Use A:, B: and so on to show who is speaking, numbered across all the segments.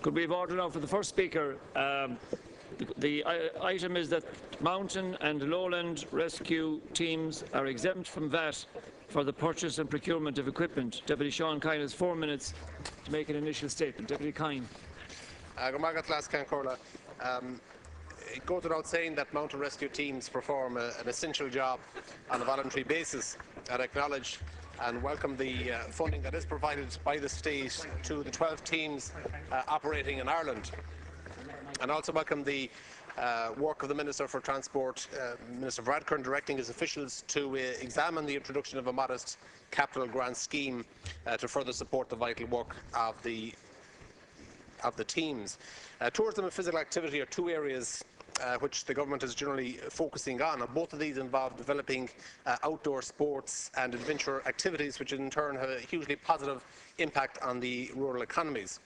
A: Could we have order now for the first speaker? The item is that mountain and lowland rescue teams are exempt from VAT for the purchase and procurement of equipment. Deputy Seán Kyne has 4 minutes to make an initial statement. Deputy Kyne.
B: It goes without saying that mountain rescue teams perform an essential job on a voluntary basis, and acknowledge and welcome the funding that is provided by the state to the 12 teams operating in Ireland, and also welcome the work of the Minister for Transport, Minister Varadkar, directing his officials to examine the introduction of a modest capital grant scheme to further support the vital work of the teams. Tourism and physical activity are two areas which the government is generally focusing on, and both of these involve developing outdoor sports and adventure activities, which in turn have a hugely positive impact on the rural economies.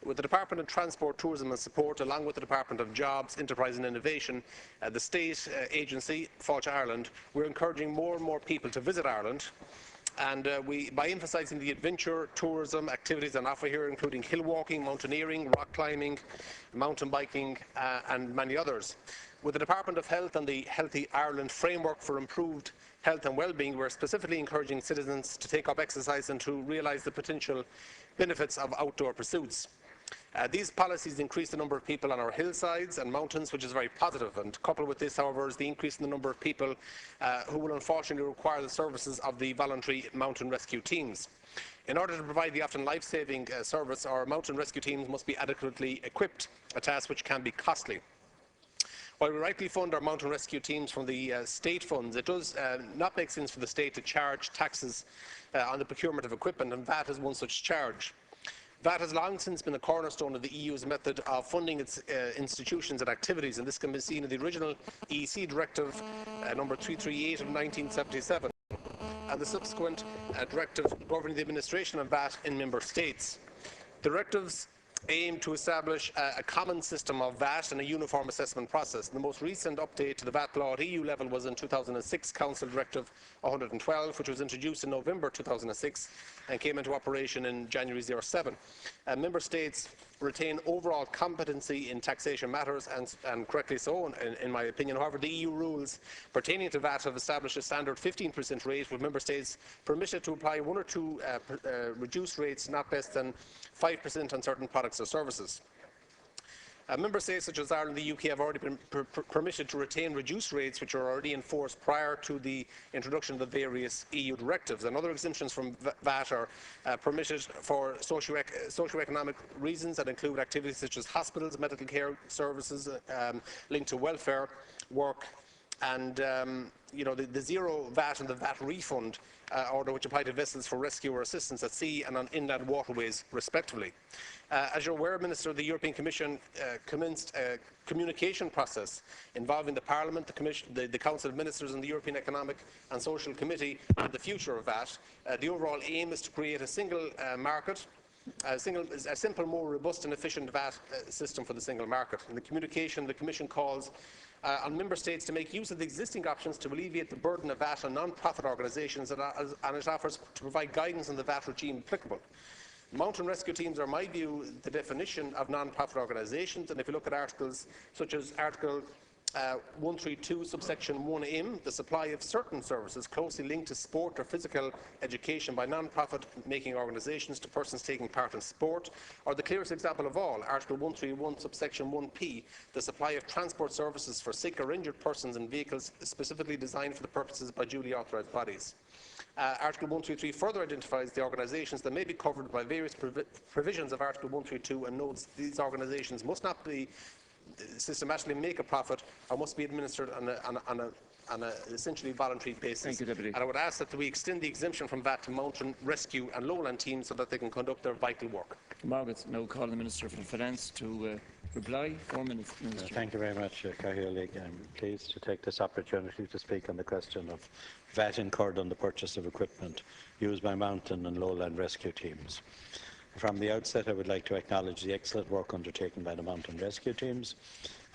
B: With the Department of Transport, Tourism and Support, along with the Department of Jobs, Enterprise and Innovation, the state agency, Fáilte Ireland, we're encouraging more and more people to visit Ireland. And by emphasising the adventure tourism activities on offer here, including hill walking, mountaineering, rock climbing, mountain biking and many others. With the Department of Health and the Healthy Ireland framework for improved health and well-being, we're specifically encouraging citizens to take up exercise and to realise the potential benefits of outdoor pursuits. These policies increase the number of people on our hillsides and mountains, which is very positive, and coupled with this, however, is the increase in the number of people who will unfortunately require the services of the voluntary mountain rescue teams. In order to provide the often life-saving service, our mountain rescue teams must be adequately equipped, a task which can be costly. While we rightly fund our mountain rescue teams from the state funds, it does not make sense for the state to charge taxes on the procurement of equipment, and VAT is one such charge. VAT has long since been the cornerstone of the EU's method of funding its institutions and activities, and this can be seen in the original EC Directive number 338 of 1977 and the subsequent directive governing the administration of VAT in member states. Directives aim to establish a common system of VAT and a uniform assessment process. The most recent update to the VAT law at EU level was in 2006 Council Directive 112, which was introduced in November 2006 and came into operation in January 07. Member States retain overall competency in taxation matters, and correctly so, in my opinion. However, the EU rules pertaining to VAT have established a standard 15% rate, with Member States permitted to apply one or two reduced rates not less than 5% on certain products or services. Member States such as Ireland and the UK have already been permitted to retain reduced rates which are already enforced prior to the introduction of the various EU directives, and other exemptions from VAT are permitted for socio-economic reasons that include activities such as hospitals, medical care services linked to welfare work, and the zero VAT and the VAT refund order which apply to vessels for rescue or assistance at sea and on inland waterways respectively. As you're aware, Minister, the European Commission commenced a communication process involving the Parliament, the Council of Ministers and the European Economic and Social Committee on the future of VAT. The overall aim is to create a single market, a simple, more robust and efficient VAT system for the single market. In the communication, the Commission calls on Member States to make use of the existing options to alleviate the burden of VAT on non-profit organisations, and it offers to provide guidance on the VAT regime applicable. Mountain rescue teams are, in my view, the definition of non-profit organisations, and if you look at articles such as Article 132 subsection 1m, the supply of certain services closely linked to sport or physical education by non-profit making organisations to persons taking part in sport, or the clearest example of all, Article 131 subsection 1p, the supply of transport services for sick or injured persons in vehicles specifically designed for the purposes by duly authorised bodies. Article 133 further identifies the organisations that may be covered by various provisions of Article 132 and notes these organisations must not be systematically make a profit or must be administered on an essentially voluntary basis.
A: Thank you, Deputy.
B: And I would ask that we extend the exemption from VAT to mountain rescue and lowland teams so that they can conduct their vital work.
A: Margaret, now call the Minister for Finance to reply. 4 minutes, Minister.
C: Thank you very much, Cahill. I'm pleased to take this opportunity to speak on the question of VAT incurred on the purchase of equipment used by mountain and lowland rescue teams. From the outset, I would like to acknowledge the excellent work undertaken by the mountain rescue teams,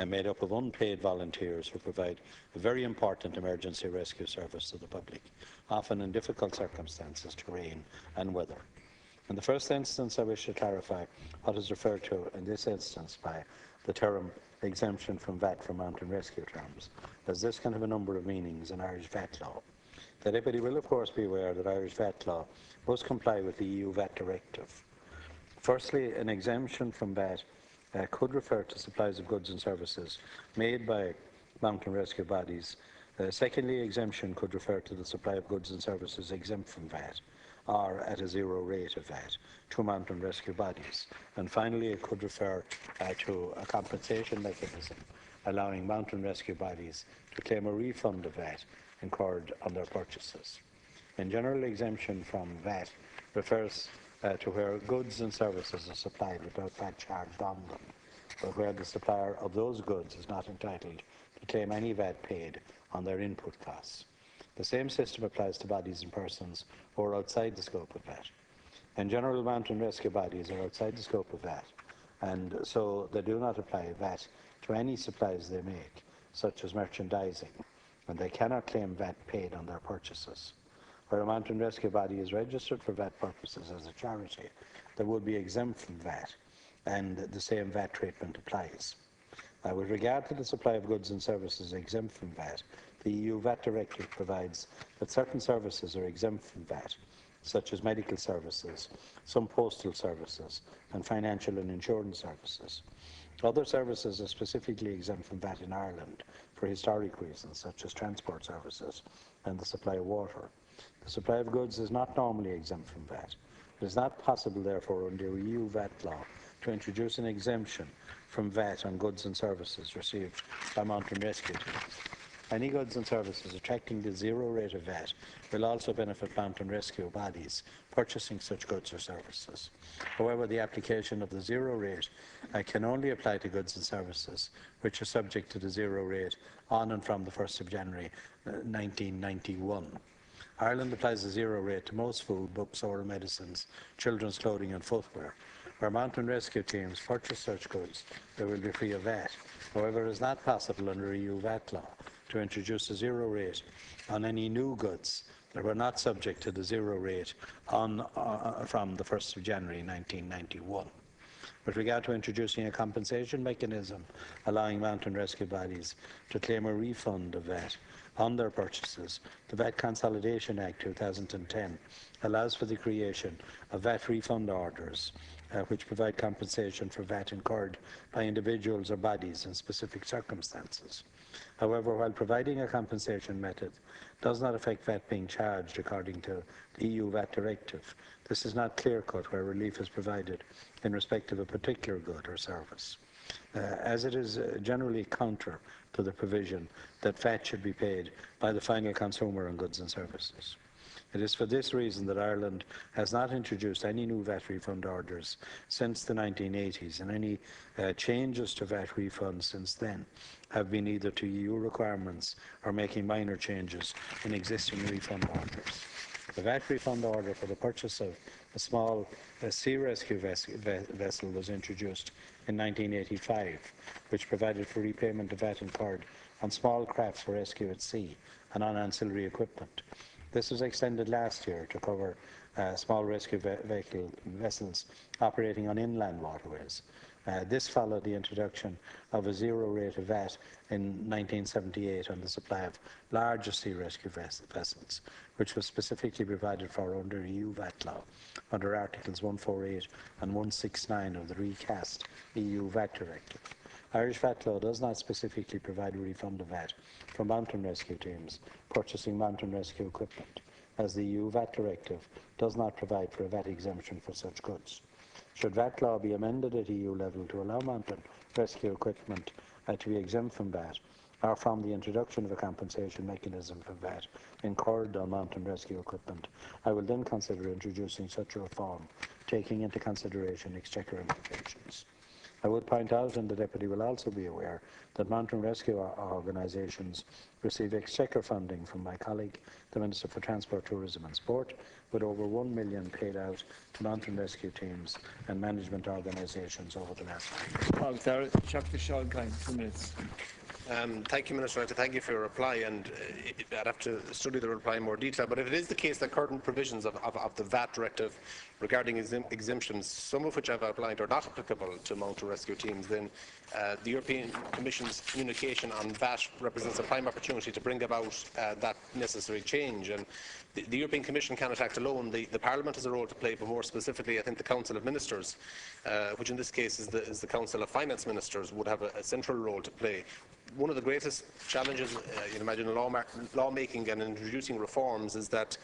C: made up of unpaid volunteers who provide a very important emergency rescue service to the public, often in difficult circumstances, terrain and weather. In the first instance, I wish to clarify what is referred to in this instance by the term exemption from VAT for mountain rescue terms, as this can have a number of meanings in Irish VAT law. The Deputy will of course be aware that Irish VAT law must comply with the EU VAT directive. Firstly, an exemption from VAT could refer to supplies of goods and services made by mountain rescue bodies. Secondly, exemption could refer to the supply of goods and services exempt from VAT or at a zero rate of VAT to mountain rescue bodies. And finally, it could refer to a compensation mechanism allowing mountain rescue bodies to claim a refund of VAT incurred on their purchases. In general, exemption from VAT refers to where goods and services are supplied without VAT charged on them, but where the supplier of those goods is not entitled to claim any VAT paid on their input costs. The same system applies to bodies and persons who are outside the scope of VAT. In general, mountain rescue bodies are outside the scope of VAT, and so they do not apply VAT to any supplies they make, such as merchandising, and they cannot claim VAT paid on their purchases. Where a mountain rescue body is registered for VAT purposes as a charity, they would be exempt from VAT, and the same VAT treatment applies. With regard to the supply of goods and services exempt from VAT, the EU VAT directive provides that certain services are exempt from VAT, such as medical services, some postal services, and financial and insurance services. Other services are specifically exempt from VAT in Ireland for historic reasons, such as transport services and the supply of water. The supply of goods is not normally exempt from VAT. It is not possible, therefore, under EU VAT law to introduce an exemption from VAT on goods and services received by mountain rescue teams. Any goods and services attracting the zero rate of VAT will also benefit mountain rescue bodies purchasing such goods or services. However, the application of the zero rate can only apply to goods and services which are subject to the zero rate on and from the 1st of January 1991. Ireland applies a zero rate to most food, books, oral medicines, children's clothing and footwear. Where mountain rescue teams purchase such goods, they will be free of VAT. However, it is not possible under EU VAT law to introduce a zero rate on any new goods that were not subject to the zero rate from the 1st of January 1991. With regard to introducing a compensation mechanism allowing mountain rescue bodies to claim a refund of VAT on their purchases, the VAT Consolidation Act 2010 allows for the creation of VAT refund orders which provide compensation for VAT incurred by individuals or bodies in specific circumstances. However, while providing a compensation method does not affect VAT being charged according to the EU VAT directive, this is not clear-cut where relief is provided in respect of a particular good or service, as it is generally counter to the provision that VAT should be paid by the final consumer on goods and services. It is for this reason that Ireland has not introduced any new VAT refund orders since the 1980s, and any changes to VAT refunds since then have been either to EU requirements or making minor changes in existing refund orders. The VAT refund order for the purchase of a small sea rescue vessel was introduced in 1985, which provided for repayment of VAT incurred on small craft for rescue at sea and on ancillary equipment. This was extended last year to cover small rescue vessels operating on inland waterways. This followed the introduction of a zero rate of VAT in 1978 on the supply of larger sea rescue vessels, which was specifically provided for under EU VAT law, under Articles 148 and 169 of the recast EU VAT Directive. Irish VAT law does not specifically provide a refund of VAT for mountain rescue teams purchasing mountain rescue equipment, as the EU VAT Directive does not provide for a VAT exemption for such goods. Should VAT law be amended at EU level to allow mountain rescue equipment to be exempt from VAT, or from the introduction of a compensation mechanism for VAT incurred on mountain rescue equipment, I will then consider introducing such a reform, taking into consideration exchequer implications. I would point out, and the Deputy will also be aware, that mountain rescue organisations receive exchequer funding from my colleague, the Minister for Transport, Tourism and Sport, with over £1 million paid out to mountain rescue teams and management organisations over the last 5 years.
A: Seán Kyne, 2 minutes.
B: Thank you, Minister. I'd like to thank you for your reply, and I'd have to study the reply in more detail. But if it is the case that current provisions of the VAT directive regarding exemptions, some of which I've outlined, are not applicable to mountain rescue teams, then the European Commission's communication on VAT represents a prime opportunity to bring about that necessary change. And the European Commission cannot act alone. The Parliament has a role to play, but more specifically, I think the Council of Ministers, which in this case is the Council of Finance Ministers, would have a central role to play. One of the greatest challenges, you can imagine, in lawmaking and introducing reforms is that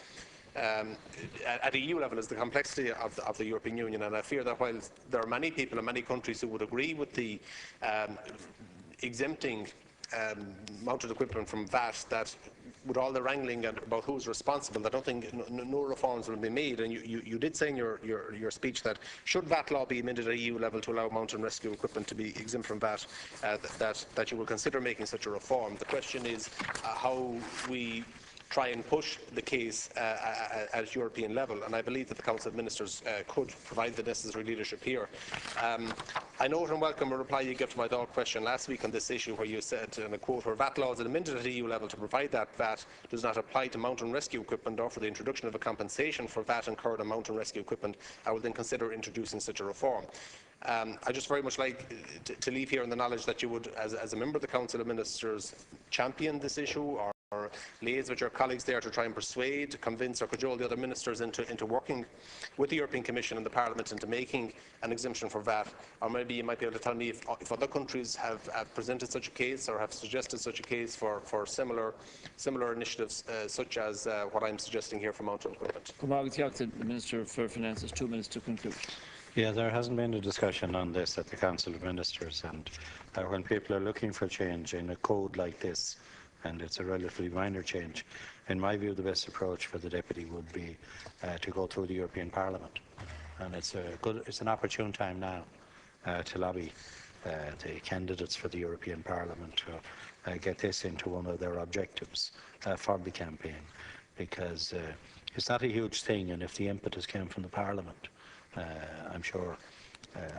B: at EU level is the complexity of the European Union, and I fear that while there are many people in many countries who would agree with the exempting mounted equipment from VAT, that with all the wrangling about who's responsible, I don't think no reforms will be made. And you did say in your speech that should VAT law be amended at EU level to allow mountain rescue equipment to be exempt from VAT, that you will consider making such a reform. The question is how we try and push the case at European level, and I believe that the Council of Ministers could provide the necessary leadership here. I note and welcome a reply you gave to my Dáil question last week on this issue, where you said, and I quote, "Where VAT laws are amended at EU level to provide that VAT does not apply to mountain rescue equipment, or for the introduction of a compensation for VAT incurred on mountain rescue equipment, I will then consider introducing such a reform." I just very much like to leave here in the knowledge that you would, as a member of the Council of Ministers, champion this issue, or liaise with your colleagues there to try and persuade, convince or cajole the other ministers into working with the European Commission and the Parliament into making an exemption for VAT. Or maybe you might be able to tell me if other countries have presented such a case or have suggested such a case for similar initiatives such as what I'm suggesting here for mountain equipment.
A: The Minister for Finances, 2 minutes to conclude.
C: Yeah, there hasn't been a discussion on this at the Council of Ministers, and when people are looking for change in a code like this, and it's a relatively minor change, in my view the best approach for the Deputy would be to go through the European Parliament. And it's an opportune time now to lobby the candidates for the European Parliament to get this into one of their objectives for the campaign, because it's not a huge thing, and if the impetus came from the Parliament, I'm sure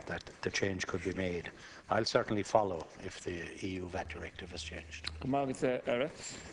C: that the change could be made. I'll certainly follow if the EU VAT directive is changed.